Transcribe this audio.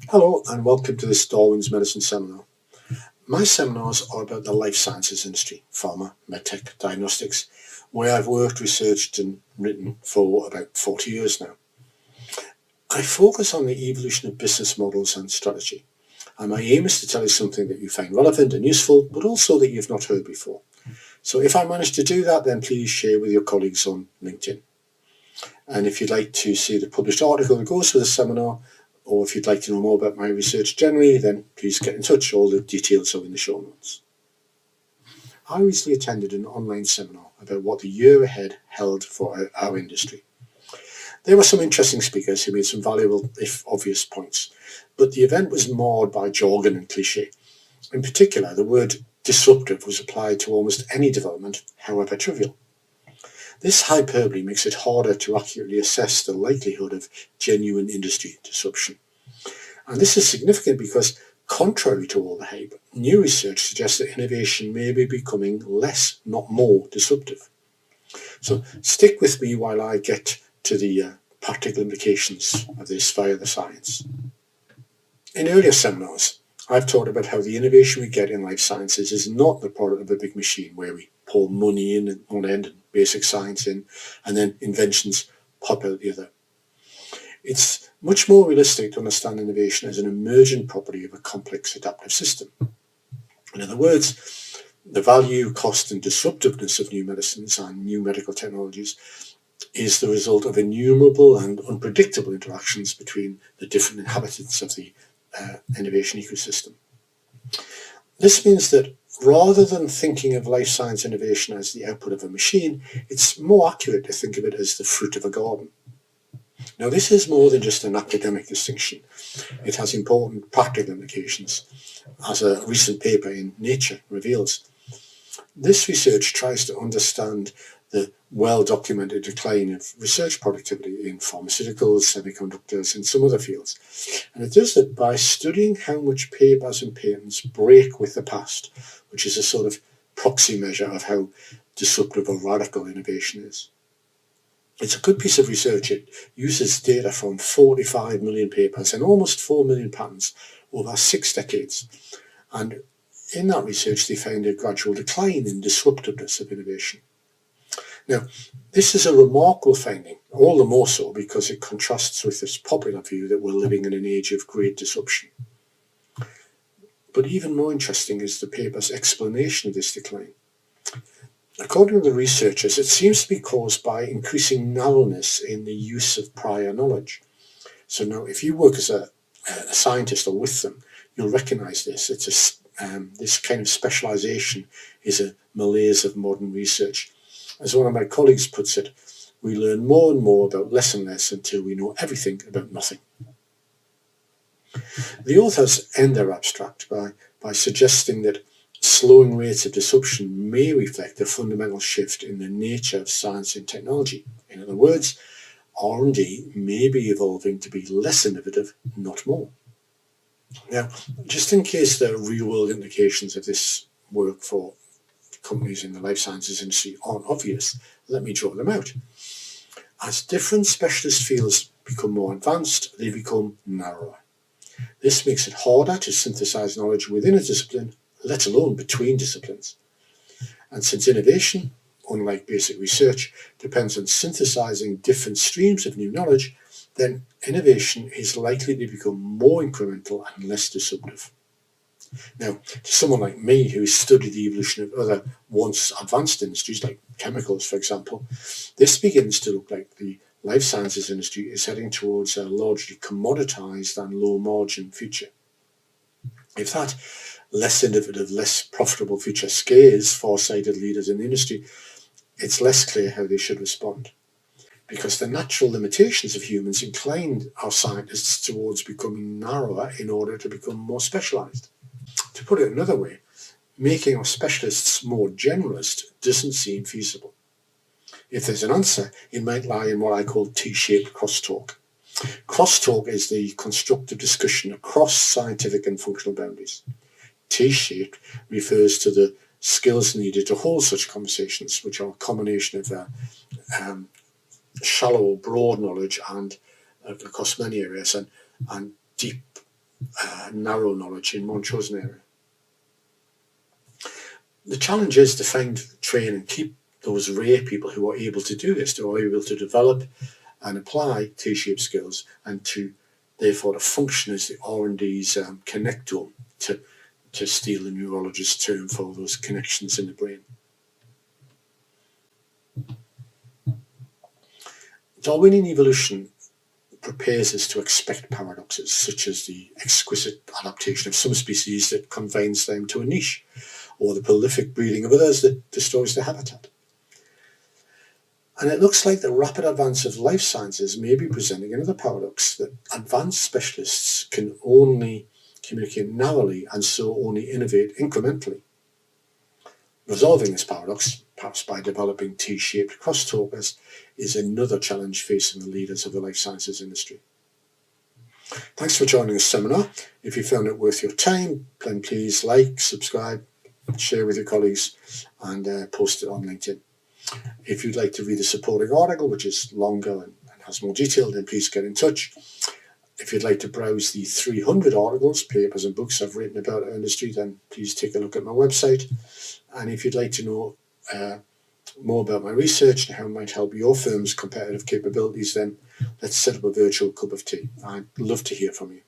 Hello and welcome to this Darwin's Medicine seminar. My seminars are about the life sciences industry, pharma, medtech, diagnostics, where I've worked, researched and written for about 40 years now. I focus on the evolution of business models and strategy, and my aim is to tell you something that you find relevant and useful, but also that you've not heard before. So if I manage to do that, then please share with your colleagues on LinkedIn. And if you'd like to see the published article that goes with the seminar, or if you'd like to know more about my research generally, then please get in touch. All the details are in the show notes. I recently attended an online seminar about what the year ahead held for our industry. There were some interesting speakers who made some valuable, if obvious, points, but the event was marred by jargon and cliché. In particular, the word disruptive was applied to almost any development, however trivial. This hyperbole makes it harder to accurately assess the likelihood of genuine industry disruption. And this is significant because, contrary to all the hype, new research suggests that innovation may be becoming less, not more, disruptive. So stick with me while I get to the practical implications of this via the science. In earlier seminars, I've talked about how the innovation we get in life sciences is not the product of a big machine where we pour money in at one end and basic science in, and then inventions pop out the other. It's much more realistic to understand innovation as an emergent property of a complex adaptive system. In other words, the value, cost and disruptiveness of new medicines and new medical technologies is the result of innumerable and unpredictable interactions between the different inhabitants of the innovation ecosystem. This means that rather than thinking of life science innovation as the output of a machine, it's more accurate to think of it as the fruit of a garden. Now, this is more than just an academic distinction. It has important practical implications, as a recent paper in Nature reveals. This research tries to understand the well-documented decline of research productivity in pharmaceuticals, semiconductors, and some other fields. And it does that by studying how much papers and patents break with the past, which is a sort of proxy measure of how disruptive or radical innovation is. It's a good piece of research. It uses data from 45 million papers and almost 4 million patents over 6 decades. And in that research, they found a gradual decline in disruptiveness of innovation. Now, this is a remarkable finding, all the more so because it contrasts with this popular view that we're living in an age of great disruption. But even more interesting is the paper's explanation of this decline. According to the researchers, it seems to be caused by increasing narrowness in the use of prior knowledge. So now, if you work as a scientist or with them, you'll recognize this. This kind of specialization is a malaise of modern research. As one of my colleagues puts it, we learn more and more about less and less until we know everything about nothing. The authors end their abstract by suggesting that slowing rates of disruption may reflect a fundamental shift in the nature of science and technology. In other words, R&D may be evolving to be less innovative, not more. Now, just in case the real-world implications of this work for companies in the life sciences industry aren't obvious, let me draw them out. As different specialist fields become more advanced, they become narrower. This makes it harder to synthesize knowledge within a discipline, let alone between disciplines. And since innovation, unlike basic research, depends on synthesizing different streams of new knowledge, then innovation is likely to become more incremental and less disruptive. Now, to someone like me who studied the evolution of other once advanced industries, like chemicals, for example, this begins to look like the life sciences industry is heading towards a largely commoditized and low-margin future. If that less innovative, less profitable future scares far-sighted leaders in the industry, it's less clear how they should respond, because the natural limitations of humans incline our scientists towards becoming narrower in order to become more specialized. To put it another way, making our specialists more generalist doesn't seem feasible. If there's an answer, it might lie in what I call T-shaped crosstalk. Crosstalk is the constructive discussion across scientific and functional boundaries. T-shaped refers to the skills needed to hold such conversations, which are a combination of shallow, broad knowledge and across many areas, and deep narrow knowledge in one chosen area. The challenge is to find, train and keep those rare people who are able to do this, who are able to develop and apply T-shaped skills and to therefore to function as the R&D's connectome, to steal the neurologist's term for those connections in the brain. Darwinian evolution prepares us to expect paradoxes, such as the exquisite adaptation of some species that confines them to a niche, or the prolific breeding of others that destroys their habitat. And it looks like the rapid advance of life sciences may be presenting another paradox, that advanced specialists can only communicate narrowly and so only innovate incrementally. Resolving this paradox, perhaps by developing T-shaped crosstalkers, is another challenge facing the leaders of the life sciences industry. Thanks for joining this seminar. If you found it worth your time, then please like, subscribe, share with your colleagues, and post it on LinkedIn. If you'd like to read a supporting article, which is longer and has more detail, then please get in touch. If you'd like to browse the 300 articles, papers and books I've written about our industry, then please take a look at my website. And if you'd like to know more about my research and how it might help your firm's competitive capabilities, then let's set up a virtual cup of tea. I'd love to hear from you.